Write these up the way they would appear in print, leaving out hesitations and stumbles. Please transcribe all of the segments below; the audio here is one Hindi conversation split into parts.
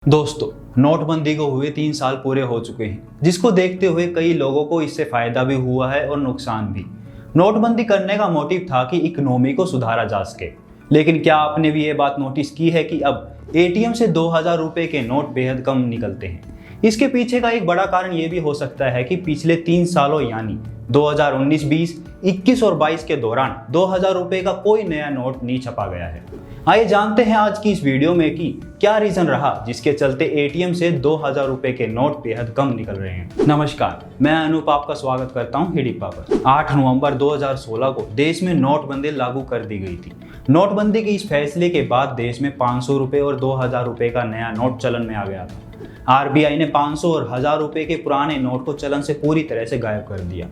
दोस्तों, नोटबंदी को हुए 3 साल पूरे हो चुके हैं, जिसको देखते हुए कई लोगों को इससे फायदा भी हुआ है और नुकसान भी। नोटबंदी करने का मोटिव था कि इकोनॉमी को सुधारा जा सके, लेकिन क्या आपने भी ये बात नोटिस की है कि अब एटीएम से 2000 रुपए के नोट बेहद कम निकलते हैं। इसके पीछे का एक बड़ा कारण ये भी हो सकता है कि पिछले 3 सालों यानी 2019, 20, 21 और 22 के दौरान 2000 रुपए का कोई नया नोट नहीं छपा गया है। आइए जानते हैं आज की इस वीडियो में कि क्या रीजन रहा जिसके चलते एटीएम से 2000 रुपए के नोट बेहद कम निकल रहे हैं। नमस्कार, मैं अनूप आपका स्वागत करता हूं हिडिप्पा पर। 8 नवंबर 2016 को देश में नोटबंदी लागू कर दी गई थी। नोटबंदी के इस फैसले के बाद देश में 500 रुपए और 2000 रुपए का नया नोट चलन में आ गया था। आरबीआई ने 500 और 1000 रुपए के पुराने नोट को चलन से पूरी तरह से गायब कर दिया।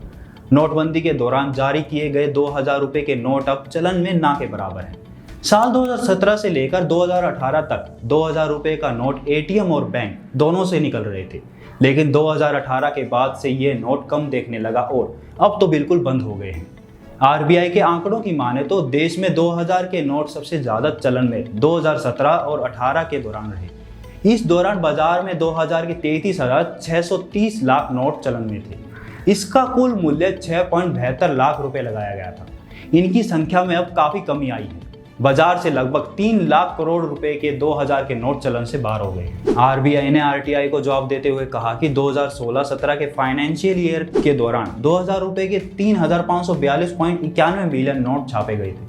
नोटबंदी के दौरान जारी किए गए 2000 रुपए के नोट अब चलन में ना के बराबर हैं। साल 2017 से लेकर 2018 तक 2000 रुपए का नोट एटीएम और बैंक दोनों से निकल रहे थे, लेकिन 2018 के बाद से ये नोट कम देखने लगा और अब तो बिल्कुल बंद हो गए हैं। आरबीआई के आंकड़ों की माने तो देश में 2000 के नोट सबसे ज्यादा चलन में 2017 और 18 के दौरान रहे। इस दौरान बाजार में 2000 के 33,630 लाख नोट चलन में थे। इसका कुल मूल्य 6.72 लाख रुपए लगाया गया था। इनकी संख्या में अब काफी कमी आई है। बाजार से लगभग 3 लाख करोड़ रुपए के 2000 के नोट चलन से बाहर हो गए। आरबीआई ने आरटीआई को जवाब देते हुए कहा कि 2016-17 के फाइनेंशियल ईयर के दौरान 2000 रुपए के 3542.91 मिलियन नोट छापे गए थे।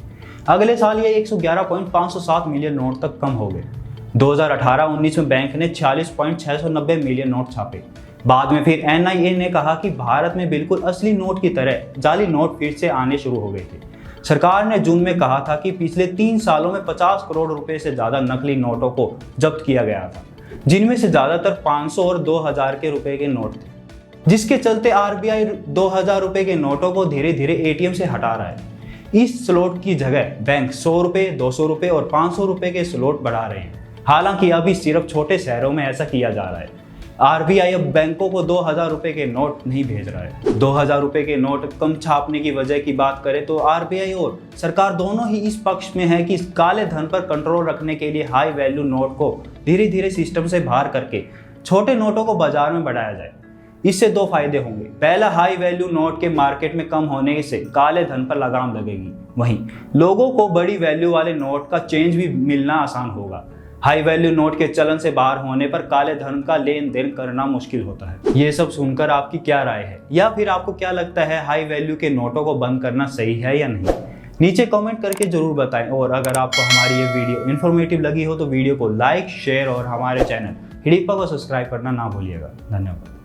अगले साल ये 111.507 मिलियन नोट तक कम हो गए। 2018-19 में बैंक ने 46.690 मिलियन नोट छापे। बाद में फिर एनआईए ने कहा कि भारत में बिल्कुल असली नोट की तरह जाली नोट फिर से आने शुरू हो गए थे। सरकार ने जून में कहा था कि पिछले 3 सालों में 50 करोड़ रुपए से ज्यादा नकली नोटों को जब्त किया गया था, जिनमें से ज्यादातर 500 और 2000 के रुपए के नोट थे, जिसके चलते आरबीआई 2000 रुपए के नोटों को धीरे धीरे एटीएम से हटा रहा है। इस स्लॉट की जगह बैंक 100 रुपए, 200 रुपए और 500 रुपए के स्लॉट बढ़ा रहे हैं। हालांकि अभी सिर्फ छोटे शहरों में ऐसा किया जा रहा है। आरबीआई अब बैंकों को 2000 रुपए के नोट नहीं भेज रहा है। 2000 रुपए के नोट कम छापने की वजह की बात करें तो आरबीआई और सरकार दोनों ही इस पक्ष में है कि काले धन पर कंट्रोल रखने के लिए हाई वैल्यू नोट को धीरे धीरे सिस्टम से बाहर करके छोटे नोटों को बाजार में बढ़ाया जाए। इससे 2 फायदे होंगे। पहला, हाई वैल्यू नोट के मार्केट में कम होने से काले धन पर लगाम लगेगी। वहीं लोगों को बड़ी वैल्यू वाले नोट का चेंज भी मिलना आसान होगा। हाई वैल्यू नोट के चलन से बाहर होने पर काले धन का लेन देन करना मुश्किल होता है। ये सब सुनकर आपकी क्या राय है, या फिर आपको क्या लगता है हाई वैल्यू के नोटों को बंद करना सही है या नहीं? नीचे कमेंट करके जरूर बताएं। और अगर आपको हमारी ये वीडियो इन्फॉर्मेटिव लगी हो तो वीडियो को लाइक, शेयर और हमारे चैनल हिडिप्पा को सब्सक्राइब करना ना भूलिएगा। धन्यवाद।